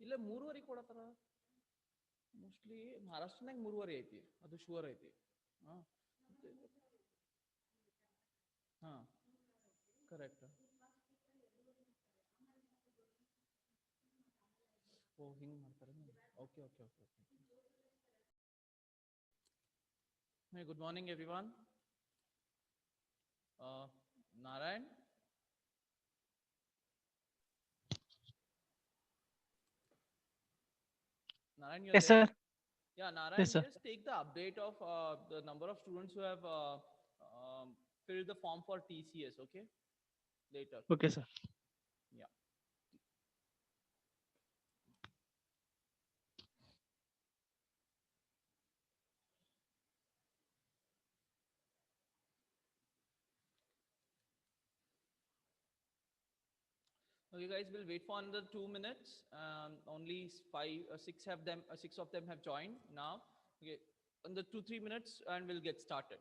ಇಲ್ಲ ಮೂರುವರೆ ಕೊಡತಾರ ಮೋಸ್ಟ್ಲಿ ಮಹಾರಾಷ್ಟ್ರನಾಗ ಮೂರುವರೆ ಐತಿ ಅದು ಶೂರ್ ಐತಿ ಹಾ ಹಾ ಕರೆಕ್ಟ್ ಓ ಹಿಂಗೆ ಮಾಡ್ತಾರೆ okay okay okay okay Hey, good morning, everyone. Narayan? Narayan, you're Yes, there? sir. Yeah, Yes, Narayan, sir. just take the update of the number of students who have filled the form for TCS, okay? Later. Okay, sir. Yeah. Okay, guys, we'll wait for another 2 minutes. Only six of them have joined now. Okay, under 2-3 minutes, and we'll get started.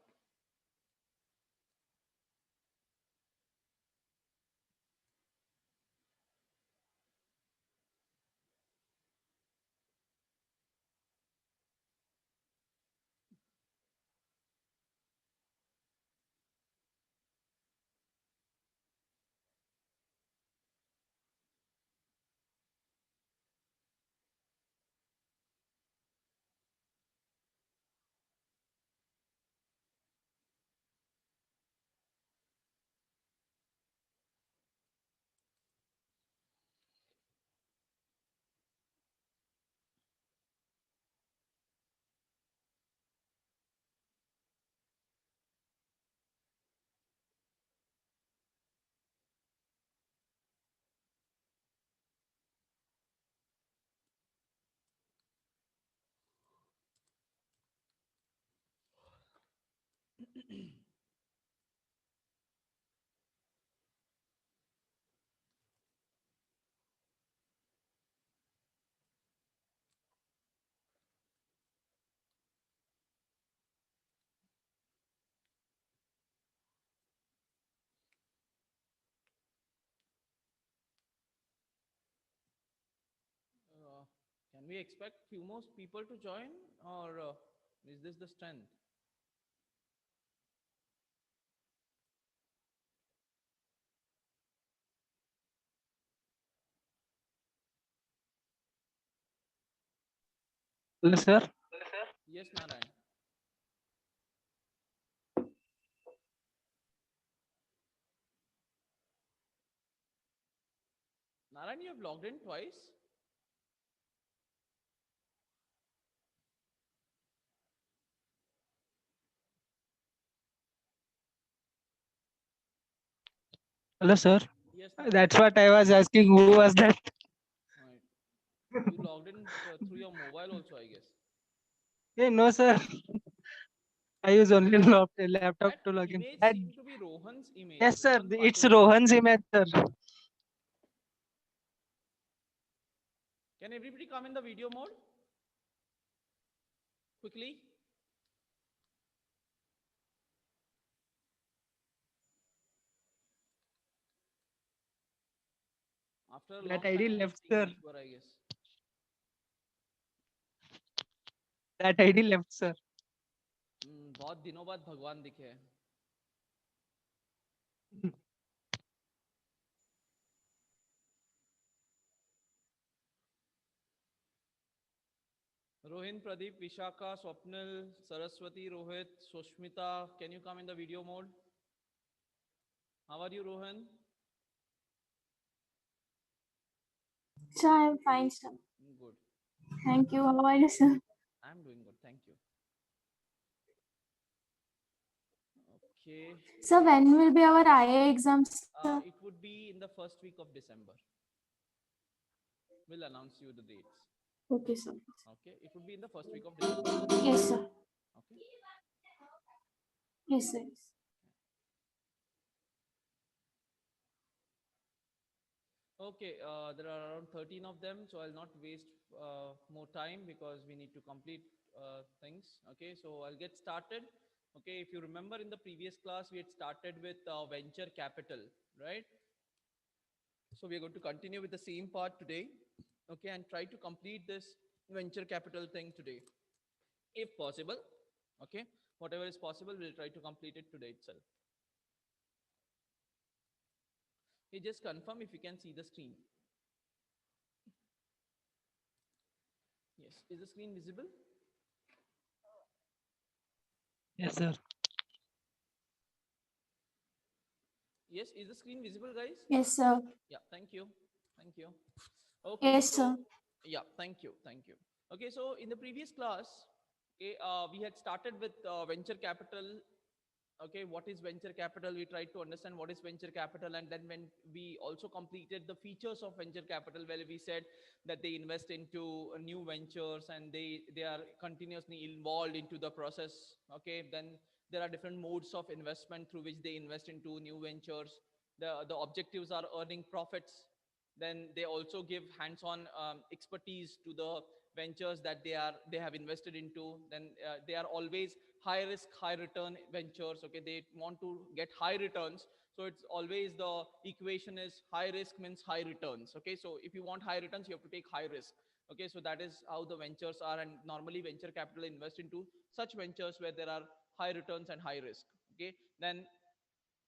Uh, can we expect few more people to join, or is this the strength? Hello, sir. Yes, Narayan. Narayan, you have logged in twice. Hello, sir. Yes, Narayan. That's what I was asking. Who was that? Right. You logged in through your mobile also, I guess. Hey, no, sir. I use only laptop That to log in. image seemed to be Rohan's image. Yes, sir. Rohan It's Patil. Rohan's image, sir. Can everybody come in the video mode? Quickly. After a long That ID time, we are left, seeing sir. Ishwar, I guess. That ID left, sir. बहुत दिनों बाद भगवान दिखे हैं. Rohin, Pradeep, Vishaka, Swapnil, Saraswati, Rohit, Sushmita, can you come in the video mode? How are you, Rohan? Sir, I'm fine, sir. Good. Thank you. How are you, sir? I'm doing good. Thank you. Okay. Sir, when will be our IA exams, sir? It would be in the first week of December. We'll announce you the dates. Okay, sir. Okay. It would be in the first week of December. Yes, sir. Okay. Yes, sir. Okay, there are around 13 of them, so I'll not waste more time because we need to complete things. Okay, so I'll get started. Okay, if you remember in the previous class, we had started with venture capital, right? So we are going to continue with the same part today. okay, and try to complete this venture capital thing today, if possible. Okay, whatever is possible, we'll try to complete it today itself. You just confirm if you can see the screen. Yes, is the screen visible? Yes, sir. Yes, is the screen visible, guys? Yes, sir. Yeah, thank you. Thank you. Okay, Yes, so sir. yeah, thank you. Thank you. Okay, so in the previous class, okay, we had started with venture capital. Okay, what is venture capital? We tried to understand what is venture capital, and then when we also completed the features of venture capital, where we said that they invest into new ventures and they are continuously involved into the process. Okay, then there are different modes of investment through which they invest into new ventures. The objectives are earning profits. Then they also give hands-on expertise to the ventures that they have invested into. Then they are always high risk high return ventures. Okay, they want to get high returns, so it's always the equation is high risk means high returns. Okay, so if you want high returns, you have to take high risk. Okay, so that is how the ventures are, and normally venture capital invest into such ventures where there are high returns and high risk. Okay, then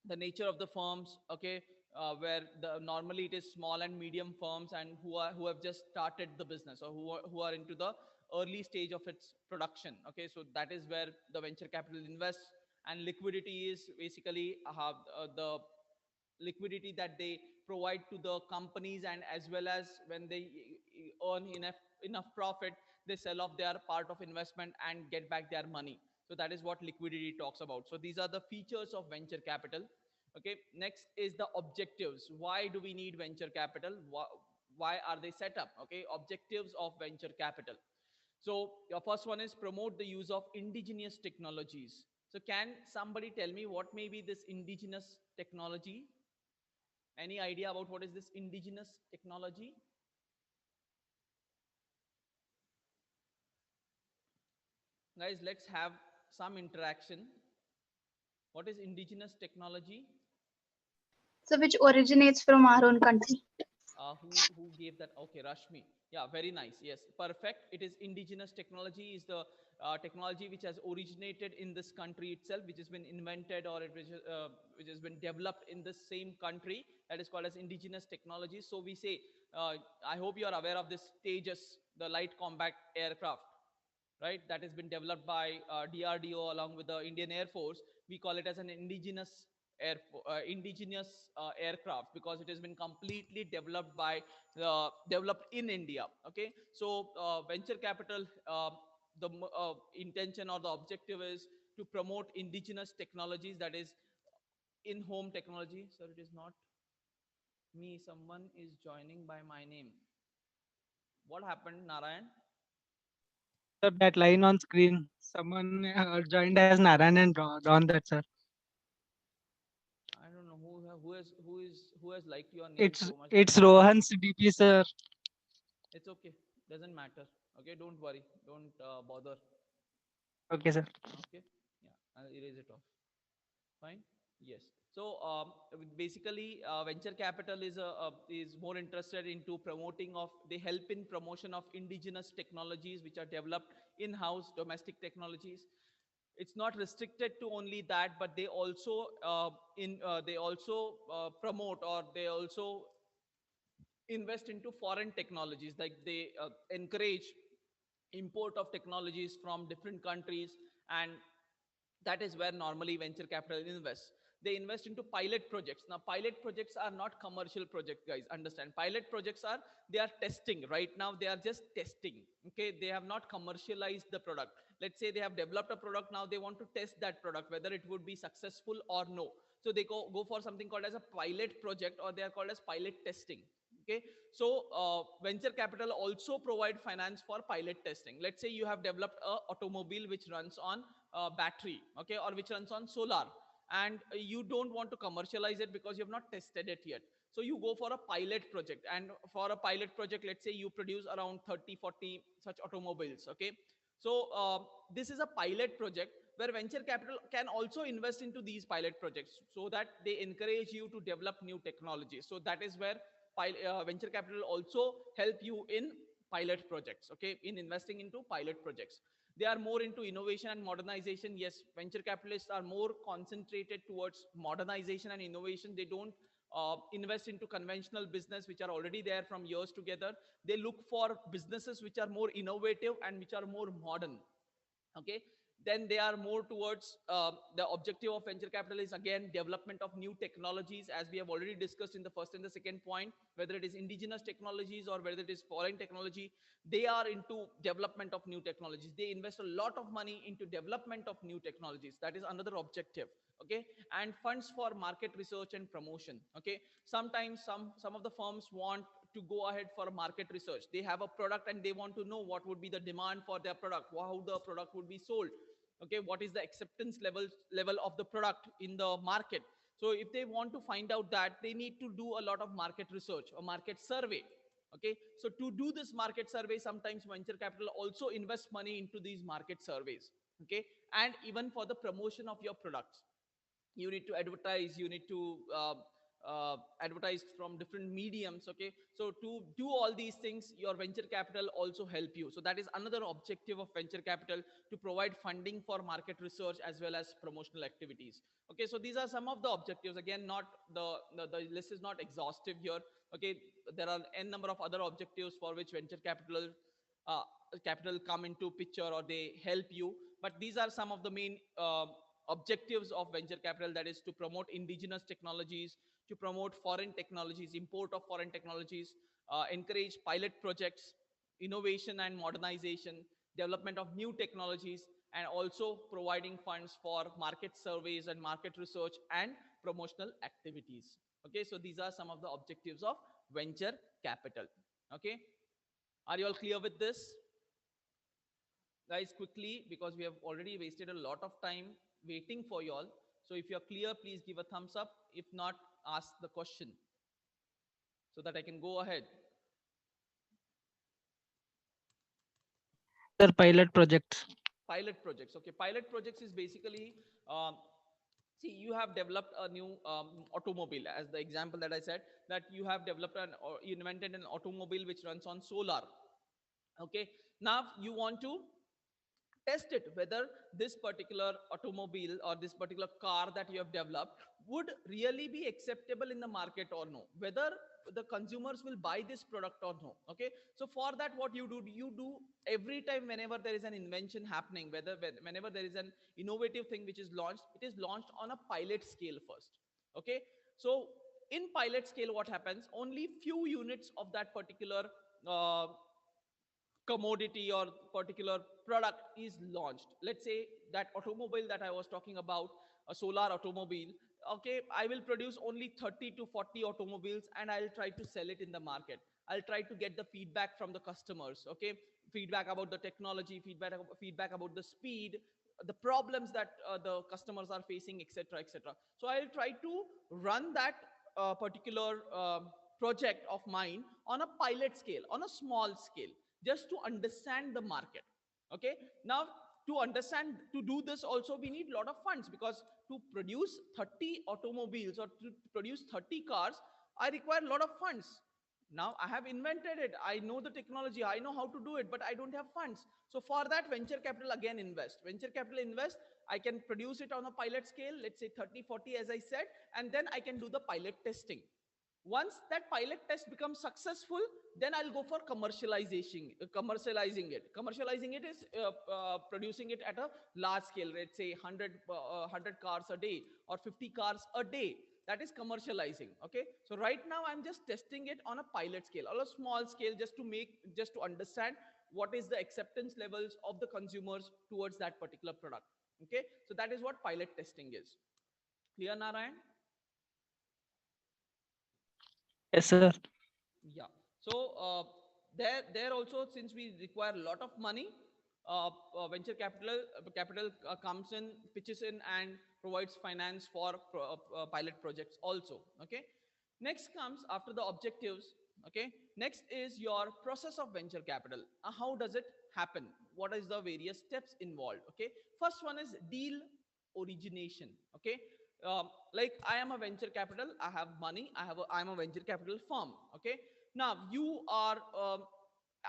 the nature of the firms. Okay, where the normally it is small and medium firms, and who have just started the business, or who are into the early stage of its production. Okay, so that is where the venture capital invests. And liquidity is basically the liquidity that they provide to the companies, and as well as when they earn enough profit, they sell off their part of investment and get back their money. So that is what liquidity talks about. So these are the features of venture capital. Okay, next is the objectives. Why do we need venture capital? Why are they set up? Okay, objectives of venture capital. So your first one is promote the use of indigenous technologies. So can somebody tell me what may be this indigenous technology? Any idea about what is this indigenous technology? Guys, let's have some interaction. What is indigenous technology? So which originates from our own country. Who gave that? Okay, Rashmi. Yeah, very nice. Yes, perfect. It is indigenous technology is the technology which has originated in this country itself, which has been invented, or which has been developed in the same country. That is called as indigenous technology. So we say, I hope you are aware of this Tejas, the light combat aircraft, right? That has been developed by DRDO along with the Indian Air Force. We call it as an indigenous aircraft, because it has been completely developed in India. Okay, so venture capital, the intention or the objective is to promote indigenous technologies, that is in home technology. Sir, it is not me. Someone is joining by my name. What happened, Narayan? Sir, that line on screen, someone joined as Naran and drawn that, sir. I don't know who has liked your name It's so much that it's Rohan's DP, sir. it's okay. Doesn't matter. Okay, don't worry. Don't bother. Okay, sir. Okay, yeah, I'll erase it off. Fine. Yes. So basically, venture capital is more interested into promoting of. They help in promotion of indigenous technologies which are developed in-house, domestic technologies. It's not restricted to only that, but they also promote, or they also invest into foreign technologies. Like they encourage import of technologies from different countries, and that is where normally venture capital invests. They invest into pilot projects. Now pilot projects are not commercial projects, guys, understand. Pilot projects are, they are testing right now, they are just testing. Okay, they have not commercialized the product. Let's say they have developed a product, now they want to test that product whether it would be successful or no. So they go for something called as a pilot project, or they are called as pilot testing. Okay, so venture capital also provide finance for pilot testing. Let's say you have developed a automobile which runs on battery, okay, or which runs on solar, and you don't want to commercialize it because you have not tested it yet. So you go for a pilot project, and for a pilot project, let's say you produce around 30-40 such automobiles. Okay, so this is a pilot project where venture capital can also invest into these pilot projects, so that they encourage you to develop new technology. So that is where venture capital also help you in pilot projects, okay, in investing into pilot projects. They are more into innovation and modernization. Yes, venture capitalists are more concentrated towards modernization and innovation. They don't invest into conventional business which are already there from years together. They look for businesses which are more innovative and which are more modern, okay. Then they are more towards the objective of venture capital is again development of new technologies, as we have already discussed in the first and the second point, whether it is indigenous technologies or whether it is foreign technology. They are into development of new technologies. They invest a lot of money into development of new technologies. That is another objective, okay. And funds for market research and promotion, okay. Sometimes some of the firms want to go ahead for market research. They have a product and they want to know what would be the demand for their product, how the product would be sold, okay, what is the acceptance level of the product in the market. So if they want to find out that, they need to do a lot of market research or market survey, okay. So to do this market survey, sometimes venture capital also invest money into these market surveys, okay. And even for the promotion of your products, you need to advertise, you need to advertise from different mediums, okay. So to do all these things, your venture capital also help you. So that is another objective of venture capital, to provide funding for market research as well as promotional activities, okay. So these are some of the objectives. Again, not the list is not exhaustive here, okay. There are n number of other objectives for which venture uh, capital come into picture or they help you, but these are some of the main objectives of venture capital. That is to promote indigenous technologies, to promote foreign technologies, import of foreign technologies, encourage pilot projects, innovation and modernization, development of new technologies, and also providing funds for market surveys and market research and promotional activities, okay. So these are some of the objectives of venture capital, okay. Are you all clear with this, guys? Quickly, because we have already wasted a lot of time waiting for you all. So if you're clear, please give a thumbs up. If not, ask the question so that I can go ahead. Sir, pilot projects. Pilot projects, okay. Pilot projects is basically, um, see, you have developed a new automobile, as the example that I said, that you have developed an or you invented an automobile which runs on solar, okay. Now you want to test it whether this particular automobile or this particular car that you have developed would really be acceptable in the market or no, whether the consumers will buy this product or no, okay. So for that, what you do every time whenever there is an invention happening, whenever there is an innovative thing which is launched, it is launched on a pilot scale first, okay. So in pilot scale, what happens, only few units of that particular uh, commodity or particular product is launched. Let's say that automobile that I was talking about, a solar automobile, okay, I will produce only 30 to 40 automobiles and I'll try to sell it in the market. I'll try to get the feedback from the customers, okay, feedback about the technology, feedback about the speed, the problems that the customers are facing, etc., etc. So I'll try to run that particular project of mine on a pilot scale, on a small scale, just to understand the market, okay. Now, to understand, to do this also, we need a lot of funds, because to produce 30 automobiles or to produce 30 cars, I require a lot of funds. Now I have invented it, I know the technology, I know how to do it, but I don't have funds. So for that, venture capital again venture capital invest. I can produce it on a pilot scale, let's say 30, 40, as I said, and then I can do the pilot testing. Once that pilot test becomes successful, then I'll go for commercializing it is producing it at a large scale, let's say 100 cars a day or 50 cars a day. That is commercializing, okay. So right now I'm just testing it on a pilot scale or a small scale, just to understand what is the acceptance levels of the consumers towards that particular product, okay. So that is what pilot testing is. Clear, Narayan? Yes, sir. Yeah. So there also, since we require a lot of money, venture capital comes in, pitches in, and provides finance for pilot projects also. Okay. Next comes after the objectives. Okay. Next is your process of venture capital. How does it happen? What is the various steps involved? Okay. First one is deal origination. Okay. Like I am a venture capital, I have money, I'm a venture capital firm, okay. Okay, now you are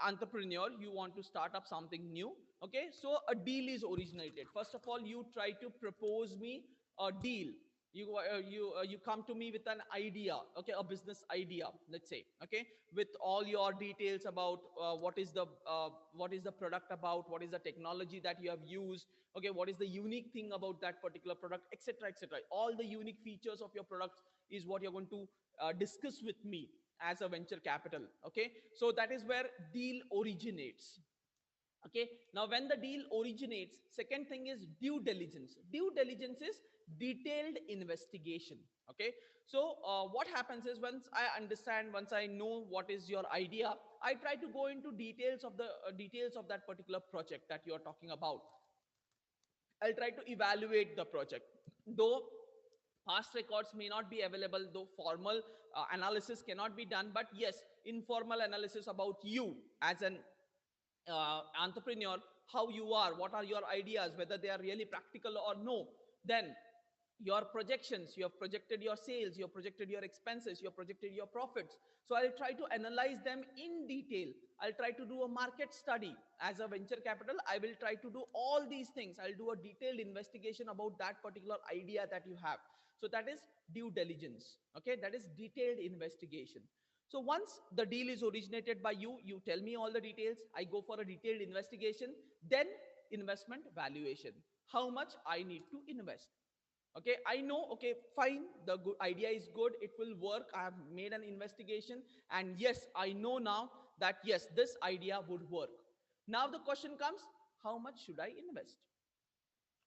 entrepreneur, you want to start up something new. Okay, so a deal is originated. First of all, you try to propose me a deal. You come to me with an idea, okay, a business idea, let's say, okay, with all your details about what is the product about, what is the technology that you have used, okay, what is the unique thing about that particular product, etc., etc. All the unique features of your product is what you're going to discuss with me as a venture capital. Okay, so that is where deal originates. Okay, now when the deal originates, second thing is due diligence. Due diligence is detailed investigation. Okay, so what happens is, once I understand, once I know what is your idea, I try to go into details of that particular project that you are talking about. I'll try to evaluate the project. Though past records may not be available, though formal analysis cannot be done, but yes, informal analysis about you as an entrepreneur, how you are, what are your ideas, whether they are really practical or no. Then your projections, you have projected your sales, you have projected your expenses, you have projected your profits. So I'll try to analyze them in detail. I'll try to do a market study. As a venture capital, I will try to do all these things. I'll do a detailed investigation about that particular idea that you have. So that is due diligence. Okay, that is detailed investigation. So once the deal is originated by you, you tell me all the details, I go for a detailed investigation. Then investment valuation, how much I need to invest. Okay, I know, okay, fine, the good idea is good, it will work, I have made an investigation, and yes, I know now that yes, this idea would work. Now the question comes, how much should I invest?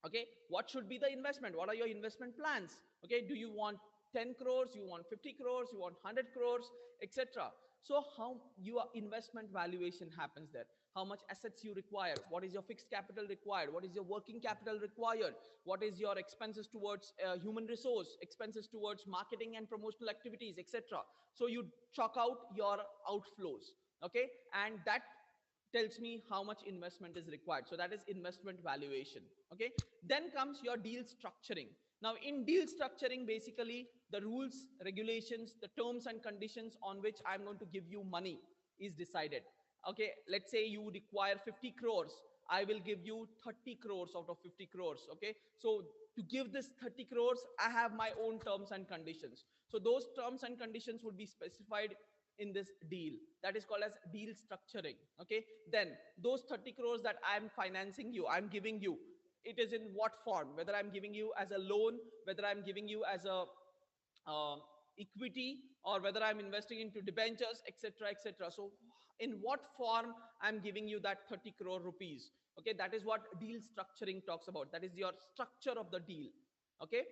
Okay, what should be the investment, what are your investment plans? Okay, do you want 10 crores, you want 50 crores, you want 100 crores, etc. So how your investment valuation happens there, how much assets you require, what is your fixed capital required, what is your working capital required, what is your expenses towards human resource, expenses towards marketing and promotional activities, etc. So you chalk out your outflows. Okay, and that tells me how much investment is required. So that is investment valuation. Okay, then comes your deal structuring. Now in deal structuring, basically the rules, regulations, the terms and conditions on which I'm going to give you money is decided. Okay, let's say you require 50 crores, I will give you 30 crores out of 50 crores. Okay, so to give this 30 crores, I have my own terms and conditions. So those terms and conditions would be specified in this deal. That is called as deal structuring. Okay, then those 30 crores that I'm financing you, I'm giving you, it is in what form, whether I'm giving you as a loan, whether I'm giving you as a um, equity, or whether I'm investing into debentures, etc., etc. So in what form I'm giving you that 30 crore rupees. Okay, that is what deal structuring talks about. That is your structure of the deal. Okay,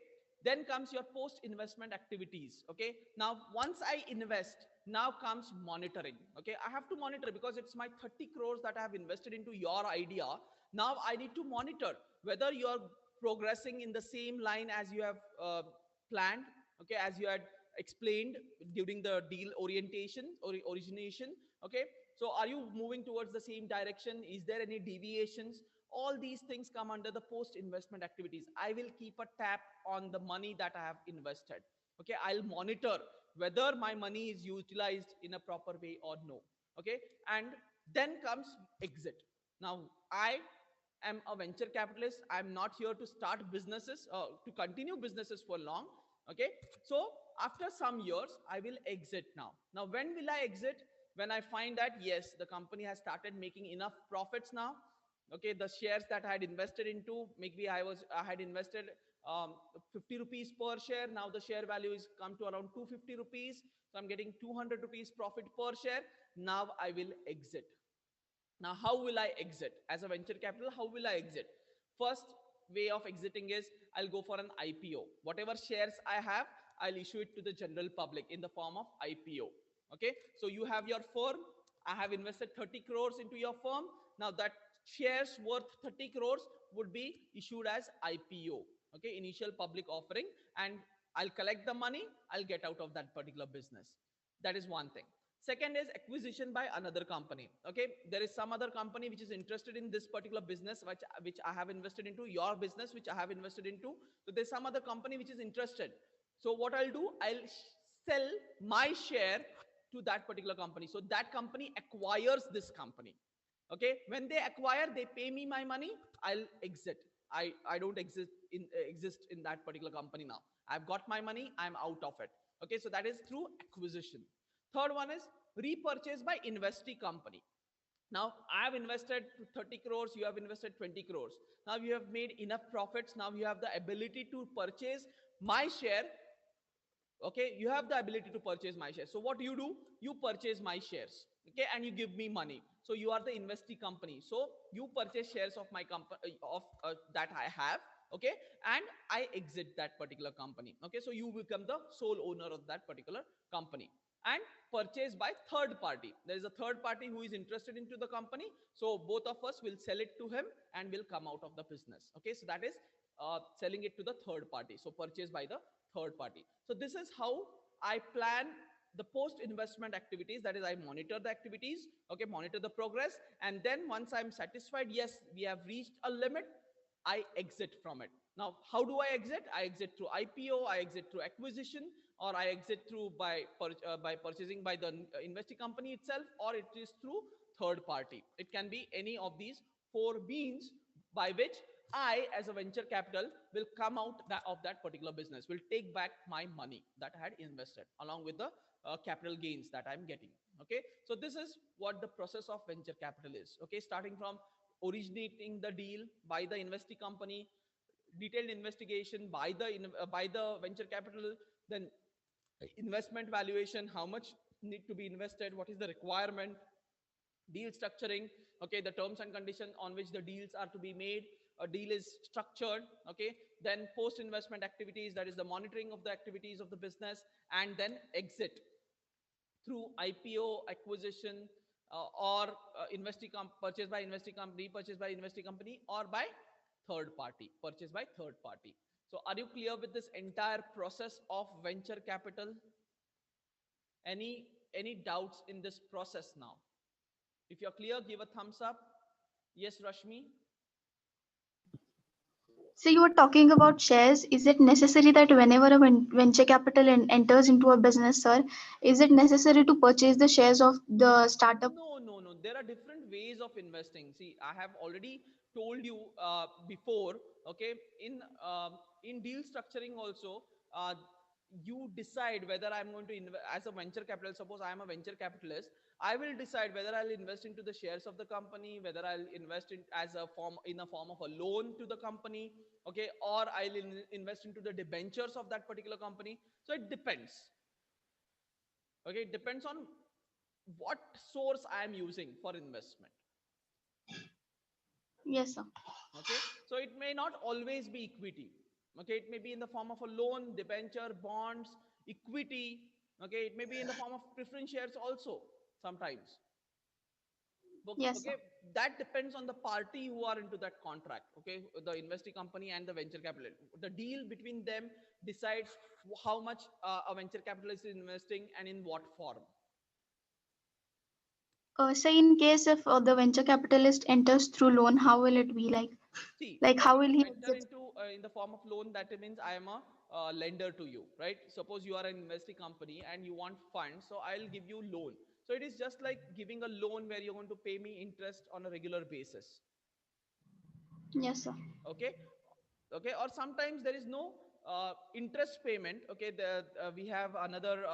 then comes your post investment activities. Okay, now once I invest, now comes monitoring. Okay, I have to monitor, because it's my 30 crores that I have invested into your idea. Now I need to monitor whether you're progressing in the same line as you have planned. Okay, as you had explained during the deal orientation or origination. Okay, so are you moving towards the same direction, is there any deviations? All these things come under the post investment activities. I will keep a tab on the money that I have invested. Okay, I'll monitor whether my money is utilized in a proper way or no. Okay, and then comes exit. Now I am a venture capitalist, I'm not here to start businesses, to continue businesses for long. Okay, so after some years I will exit. Now when will I exit? When I find that yes, the company has started making enough profits now. Okay, the shares that I had invested into, maybe I had invested 50 rupees per share. Now the share value is come to around 250 rupees, so I'm getting 200 rupees profit per share. Now I will exit. Now how will I exit? As a venture capital, how will I exit? First way of exiting is, I'll go for an IPO. Whatever shares I have, I'll issue it to the general public in the form of IPO. Okay, so you have your firm, I have invested 30 crores into your firm. Now that shares worth 30 crores would be issued as IPO. Okay, initial public offering, and I'll collect the money, I'll get out of that particular business. That is one thing. Second is acquisition by another company. Okay, there is some other company which is interested in this particular business which I have invested into, your business which I have invested into. So there's some other company which is interested. So what I'll do, I'll sell my share to that particular company. So that company acquires this company. Okay, when they acquire, they pay me my money, I'll exit. I don't exist in that particular company now. I've got my money, I'm out of it. Okay, so that is through acquisition. Third one is repurchase by investee company. Now I have invested 30 crores, you have invested 20 crores. Now you have made enough profits, now you have the ability to purchase my share. Okay, you have the ability to purchase my shares. So what do, you purchase my shares, okay, and you give me money. So you are the investee company, so you purchase shares of my company, of that I have. Okay, and I exit that particular company. Okay, so you become the sole owner of that particular company. And purchase by third party, there is a third party who is interested into the company, so both of us will sell it to him and will come out of the business. Okay, so that is selling it to the third party. So purchase by the third party. So this is how I plan the post investment activities. That is, I monitor the activities, okay, monitor the progress, and then once I'm satisfied, yes, we have reached a limit, I exit from it. Now how do I exit? I exit through IPO, I exit through acquisition, or I exit through by purchasing by the investing company itself, or it is through third party. It can be any of these four means by which I, as a venture capital, will come out of that particular business, will take back my money that I had invested along with the capital gains that I'm getting. Okay, so this is what the process of venture capital is. Okay, starting from originating the deal by the investee company, detailed investigation by the venture capital, then investment valuation, how much need to be invested, what is the requirement, deal structuring, okay, the terms and conditions on which the deals are to be made, a deal is structured. Okay, then post investment activities, that is the monitoring of the activities of the business, and then exit through IPO, acquisition, or purchase by investee company, repurchase by investee company, or by third party, purchase by third party. So are you clear with this entire process of venture capital? Any doubts in this process now? If you're clear, give a thumbs up. Yes, Rashmi? So you were talking about shares. Is it necessary that whenever a venture capital enters into a business, sir, is it necessary to purchase the shares of the startup? No, no, no. There are different ways of investing. See, I have already told you before. Okay, in deal structuring also, uh, you decide whether I'm going to invest as a venture capital. Suppose I am a venture capitalist, I will decide whether I'll invest into the shares of the company, whether I'll invest in a form of a loan to the company, okay, or I'll invest into the debentures of that particular company. So it depends. Okay, it depends on what source I am using for investment. Yes, sir. Okay, so it may not always be equity. Okay, it may be in the form of a loan, debenture, bonds, equity. Okay, it may be in the form of preference shares also sometimes. Yes, sir. Okay, that depends on the party who are into that contract. Okay, the investing company and the venture capital, the deal between them decides how much a venture capitalist is investing and in what form. So in case if the venture capitalist enters through loan, how will it be like? See, Like how if will you he enter exit? into in the form of loan, that means I am a lender to you, right? Suppose you are an investing company and you want funds, so I'll give you loan. So it is just like giving a loan where you're going to pay me interest on a regular basis. Yes, sir. Okay, okay, or sometimes there is no interest payment. Okay, we have another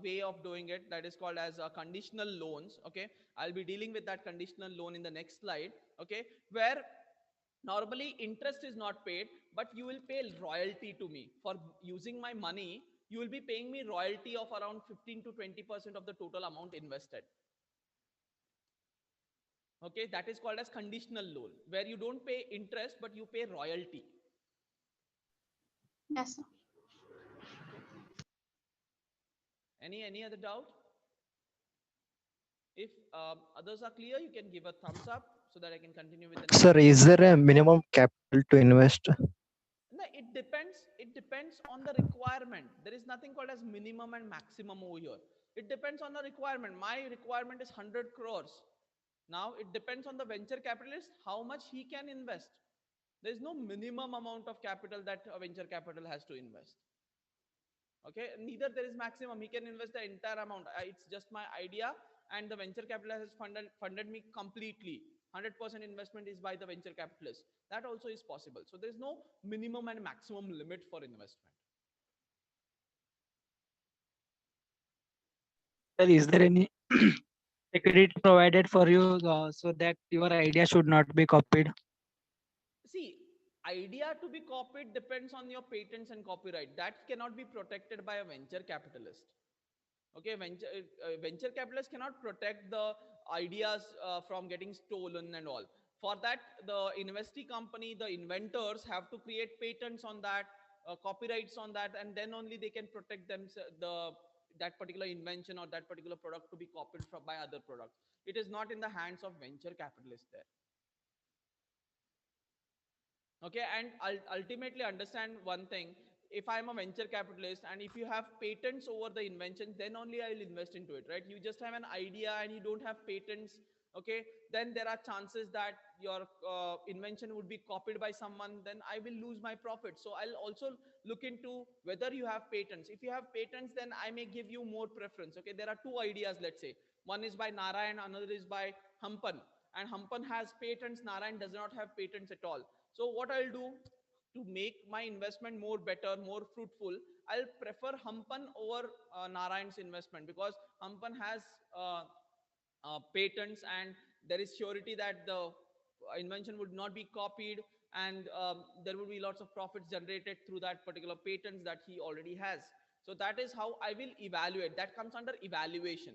way of doing it, that is called as conditional loans. Okay, I'll be dealing with that conditional loan in the next slide. Okay, where normally interest is not paid, but you will pay royalty to me for using my money. You will be paying me royalty of around 15 to 20% of the total amount invested. Okay, that is called as conditional loan, where you don't pay interest but you pay royalty. Yes, sir. Okay, any other doubt? If others are clear, you can give a thumbs up so that I can continue with the next. Sir, is there a minimum capital to invest? No, it depends. It depends on the requirement. There is nothing called as minimum and maximum over here. It depends on the requirement. My requirement is 100 crores. Now it depends on the venture capitalist how much he can invest. There is no minimum amount of capital that a venture capital has to invest. Okay, neither there is maximum. He can invest the entire amount. It's just my idea, and the venture capitalist has funded me completely. 100% investment is by the venture capitalist. That also is possible. So there is no minimum and maximum limit for investment. Sir, is there any security provided for you so that your idea should not be copied? See, idea to be copied depends on your patents and copyright. That cannot be protected by a venture capitalist. Okay, venture capitalists cannot protect the ideas from getting stolen and all. For that, the investee company, the inventors have to create patents on that, copyrights on that, and then only they can protect them the that particular invention or that particular product to be copied from by other products. It is not in the hands of venture capitalists there. Okay, and ultimately understand one thing. If I'm a venture capitalist and if you have patents over the invention, then only I will invest into it, right? You just have an idea and you don't have patents. Okay, then there are chances that your invention would be copied by someone, then I will lose my profit. So I'll also look into whether you have patents. If you have patents, then I may give you more preference. Okay, there are two ideas, let's say. One is by Narayan, another is by Hampan, and Hampan has patents, Narayan does not have patents at all. So what I'll do to make my investment more better, more fruitful, I'll prefer Hampan over Narayan's investment, because Hampan has uh, patents, and there is surety that the invention would not be copied, and there would be lots of profits generated through that particular patents that he already has. So that is how I will evaluate. That comes under evaluation.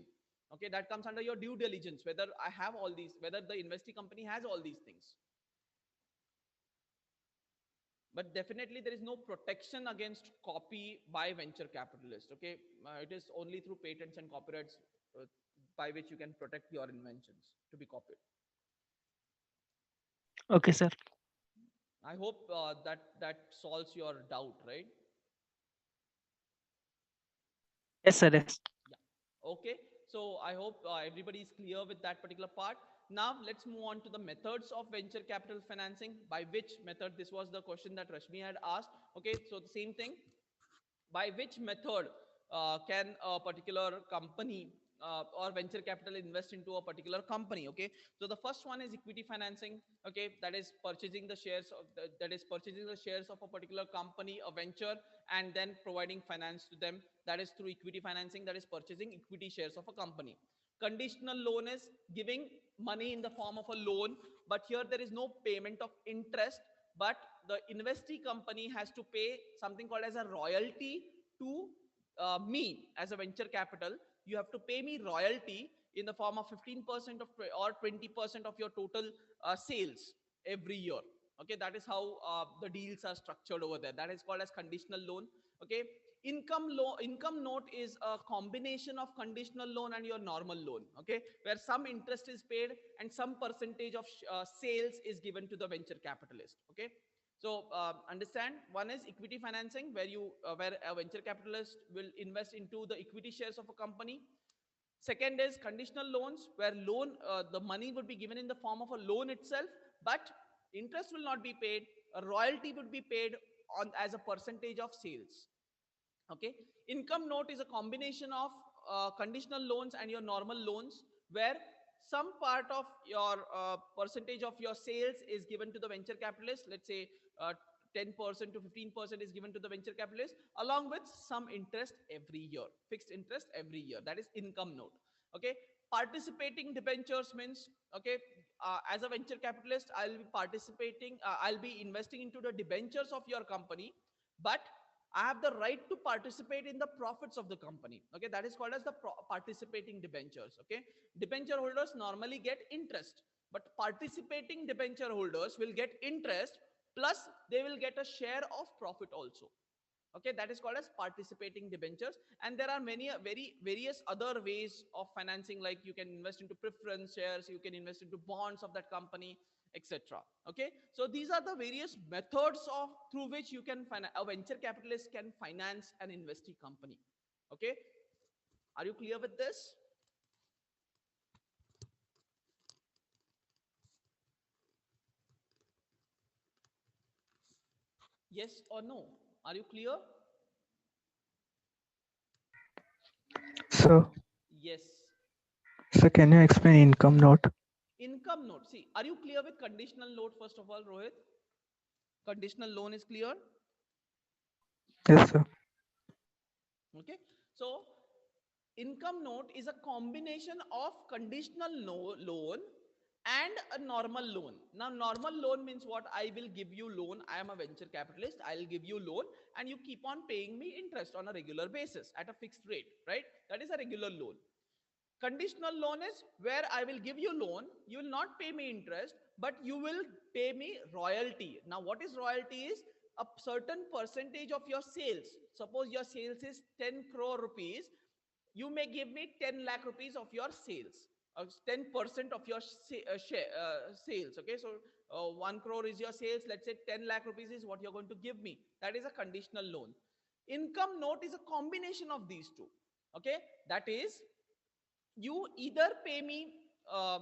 Okay, that comes under your due diligence, whether I have all these, whether the investee company has all these things. But definitely there is no protection against copy by venture capitalists. Okay, it is only through patents and copyrights by which you can protect your inventions to be copied. Okay, sir. I hope that solves your doubt, right? Yes, sir. Yes. Yeah. Okay, so I hope everybody is clear with that particular part. Now let's move on to the methods of venture capital financing. By which method, this was the question that Rashmi had asked. Okay, so the same thing, by which method can a particular company or venture capital invest into a particular company. Okay, so the first one is equity financing. Okay, that is purchasing the shares of that is purchasing the shares of a particular company, a venture, and then providing finance to them. That is through equity financing, that is purchasing equity shares of a company. Conditional loan is giving money in the form of a loan, but here there is no payment of interest, but the investee company has to pay something called as a royalty to me as a venture capital. You have to pay me royalty in the form of 15% of or 20% of your total sales every year. Okay, that is how the deals are structured over there. That is called as conditional loan. Okay, income note is a combination of conditional loan and your normal loan. Okay, where some interest is paid and some percentage of sales is given to the venture capitalist. Okay, so understand, one is equity financing, where where a venture capitalist will invest into the equity shares of a company. Second is conditional loans, where the money would be given in the form of a loan itself, but interest will not be paid. A royalty would be paid on as a percentage of sales. Okay, income note is a combination of conditional loans and your normal loans, where some part of your percentage of your sales is given to the venture capitalist. Let's say 10% to 15% is given to the venture capitalist, along with some interest every year, fixed interest every year. That is income note. Okay, participating debentures means, okay, as a venture capitalist, I'll be investing into the debentures of your company, but I have the right to participate in the profits of the company. Okay, that is called as the participating debentures. Okay, debenture holders normally get interest, but participating debenture holders will get interest, plus they will get a share of profit also. Okay, that is called as participating debentures. And there are many very various other ways of financing, like you can invest into preference shares, you can invest into bonds of that company, etc. Okay, so these are the various methods of through which you can a venture capitalist can finance an investee company. Okay, are you clear with this? Yes or no? Are you clear? sir. Yes. So can you explain income note? Income note. See, are you clear with conditional note first of all, Rohit? Conditional loan is clear? Yes, sir. Okay. So, income note is a combination of conditional loan and a normal loan. Now, normal loan means what? I will give you loan. I am a venture capitalist. I'll give you loan and you keep on paying me interest on a regular basis at a fixed rate, right? That is a regular loan. Conditional loan is where I will give you loan, you will not pay me interest, but you will pay me royalty. Now, what is royalty is a certain percentage of your sales. Suppose your sales is 10 crore rupees, you may give me 10 lakh rupees of your sales, 10% of your sales. Okay, so 1 crore is your sales. Let's say 10 lakh rupees is what you're going to give me. That is a conditional loan. Income note is a combination of these two. Okay, that is you either pay me uh,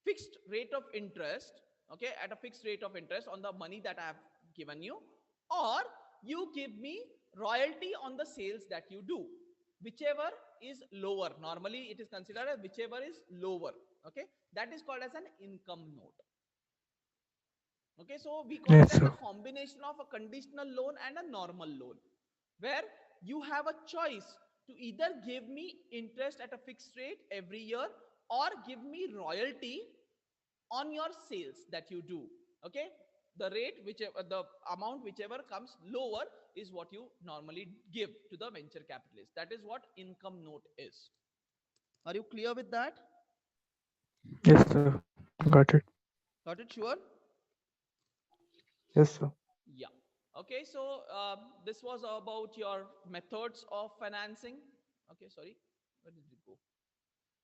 fixed rate of interest, okay, at a fixed rate of interest on the money that I have given you, or you give me royalty on the sales that you do, whichever is lower. Normally it is considered as whichever is lower. Okay, that is called as an income note. Okay, so we call it Yes, as a sir. combination of a conditional loan and a normal loan, where you have a choice to either give me interest at a fixed rate every year or give me royalty on your sales that you do. Okay, the rate, whichever the amount, whichever comes lower, is what you normally give to the venture capitalist. That is what income note is. Are you clear with that? Yes, sir. Got it. Got it? Sure. Yes, sir. Yeah. Okay, so this was about your methods of financing. Okay, sorry, where did it go?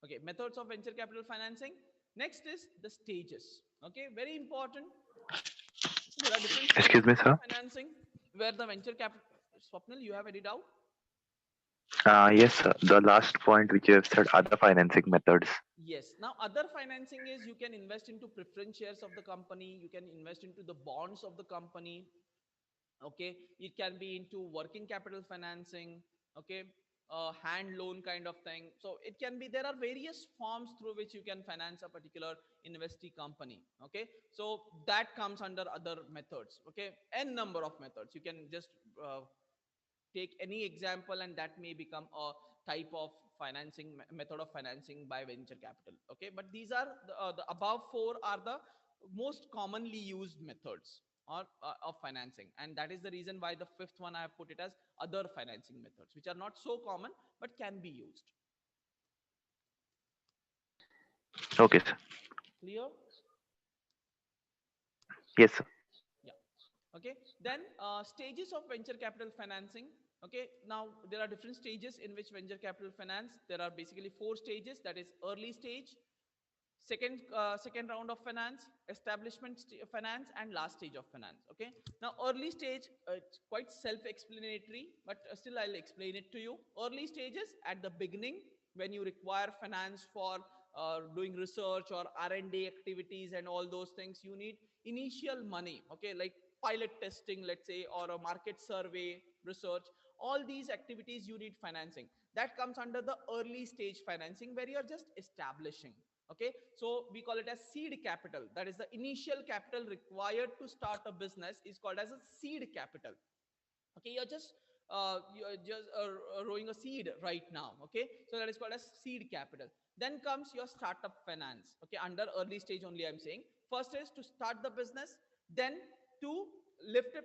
Okay, methods of venture capital financing. Next is the stages. Okay, very important. There are different Excuse stages me, of the sir. financing where the venture capital. Swapnil, you have any doubt? Yes, sir. The last point which you have said, other financing methods. Yes. Now, other financing is you can invest into preference shares of the company, you can invest into the bonds of the company. Okay, it can be into working capital financing. Okay, hand loan kind of thing. So it can be, there are various forms through which you can finance a particular investee company. Okay, so that comes under other methods. Okay, n number of methods. You can just take any example and that may become a type of financing method of financing by venture capital. Okay, but these are the above four are the most commonly used methods or of financing, and that is the reason why the fifth one I have put it as other financing methods, which are not so common but can be used. Okay, sir. Clear? Yes, sir. Yeah. Okay, then stages of venture capital financing. Okay, now there are different stages in which venture capital finance. There are basically four stages, that is early stage, second round of finance, establishment finance, and last stage of finance. Okay, now early stage, it's quite self explanatory, but still I'll explain it to you. Early stages, at the beginning, when you require finance for doing research or R&D activities and all those things, you need initial money. Okay, like pilot testing, let's say, or a market survey research. All these activities you need financing. That comes under the early stage financing, where you're just establishing. Okay, so we call it as seed capital. That is the initial capital required to start a business, is called as a seed capital. Okay, you're just rowing a seed right now. Okay, so that is called as seed capital. Then comes your startup finance. Okay, under early stage only I'm saying. First is to start the business, then to lift it,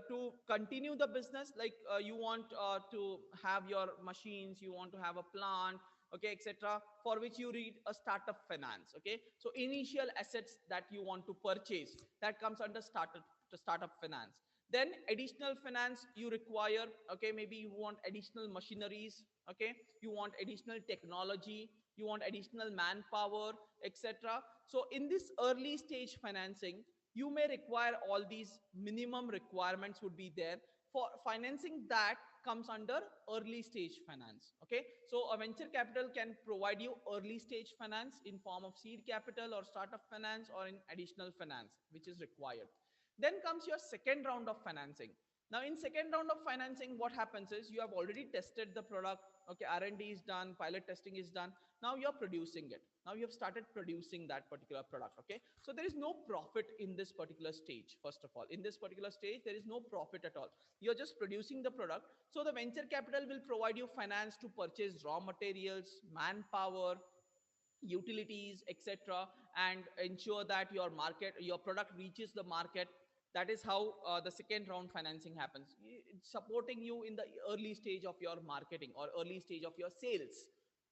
to continue the business, like you want to have your machines, you want to have a plant, okay, etc., for which you need a startup finance. Okay, so initial assets that you want to purchase, that comes under startup finance. Then additional finance you require. Okay, maybe you want additional machineries. Okay, you want additional technology, you want additional manpower, etc. So in this early stage financing, you may require all these minimum requirements would be there. For financing, that comes under early stage finance. Okay, so a venture capital can provide you early stage finance in form of seed capital or startup finance or in additional finance which is required. Then comes your second round of financing. Now in second round of financing, what happens is you have already tested the product. Okay, R&D is done, pilot testing is done. Now you're producing it. Now you have started producing that particular product. Okay, so there is no profit in this particular stage. First of all, in this particular stage, there is no profit at all. You're just producing the product. So the venture capital will provide you finance to purchase raw materials, manpower, utilities, etc., and ensure that your product reaches the market. That is how the second round financing happens. It's supporting you in the early stage of your marketing or early stage of your sales.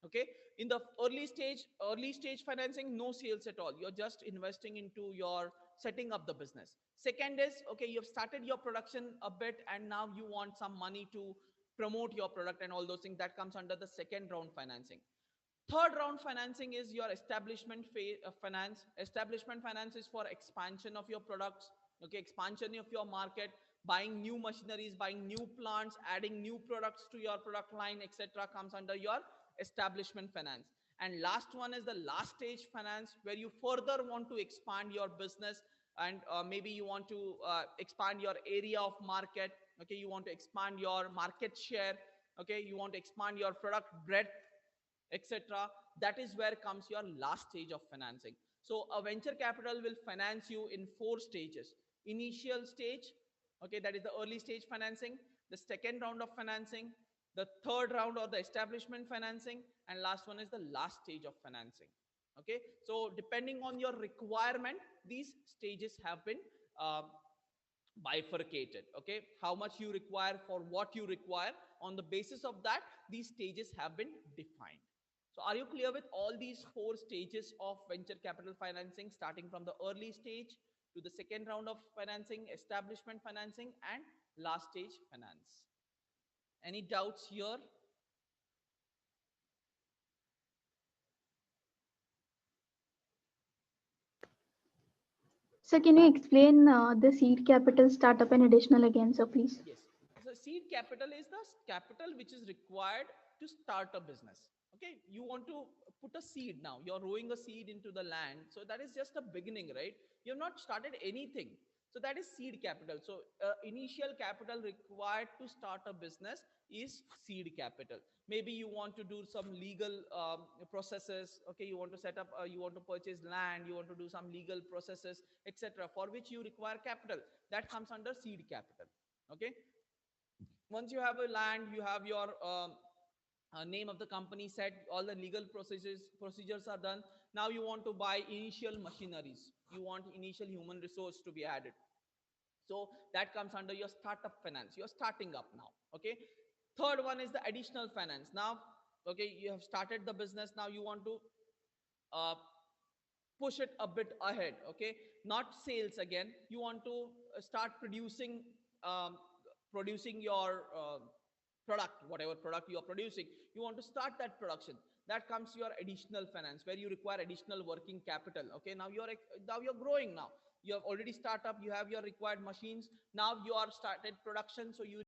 Okay, in the early stage financing, no sales at all. You're just investing into your setting up the business. Second is, okay, you've started your production a bit and now you want some money to promote your product and all those things. That comes under the second round financing. Third round financing is your establishment finance. Establishment finance is for expansion of your products. Okay, expansion of your market, buying new machineries, buying new plants, adding new products to your product line, etc., comes under your establishment finance. And last one is the last stage finance, where you further want to expand your business, and maybe you want to expand your area of market. Okay, you want to expand your market share. Okay, you want to expand your product breadth, etc. That is where comes your last stage of financing. So a venture capital will finance you in 4 stages. Initial stage, okay, that is the early stage financing. The second round of financing, the third round or the establishment financing, and last one is the last stage of financing. Okay, so depending on your requirement, these stages have been uh, bifurcated. Okay, how much you require, for what you require, on the basis of that these stages have been defined. So are you clear with all these 4 stages of venture capital financing, starting from the early stage to the second round of financing, establishment financing, and last stage finance? Any doubts here? So can you explain the seed capital, startup, and additional again, sir, please? Yes. So seed capital is the capital which is required to start a business. Okay, you want to put a seed. Now you're rowing a seed into the land, so that is just a beginning, right? You have not started anything, so that is seed capital. So initial capital required to start a business is seed capital. Maybe you want to do some legal processes. Okay, you want to set up, you want to purchase land, you want to do some legal processes, etc., for which you require capital. That comes under seed capital. Okay, once you have a land, you have your name of the company set, all the legal procedures are done. Now you want to buy initial machineries, you want initial human resource to be added. So that comes under your startup finance. You're starting up now. Okay, third one is the additional finance. Now, okay, you have started the business, now you want to uh, push it a bit ahead. Okay, not sales again, you want to start um, producing your product, whatever product you are producing, you want to start that production. That comes your additional finance, where you require additional working capital. Okay, now you're growing. Now you have already started up, you have your required machines, now you are started production, so you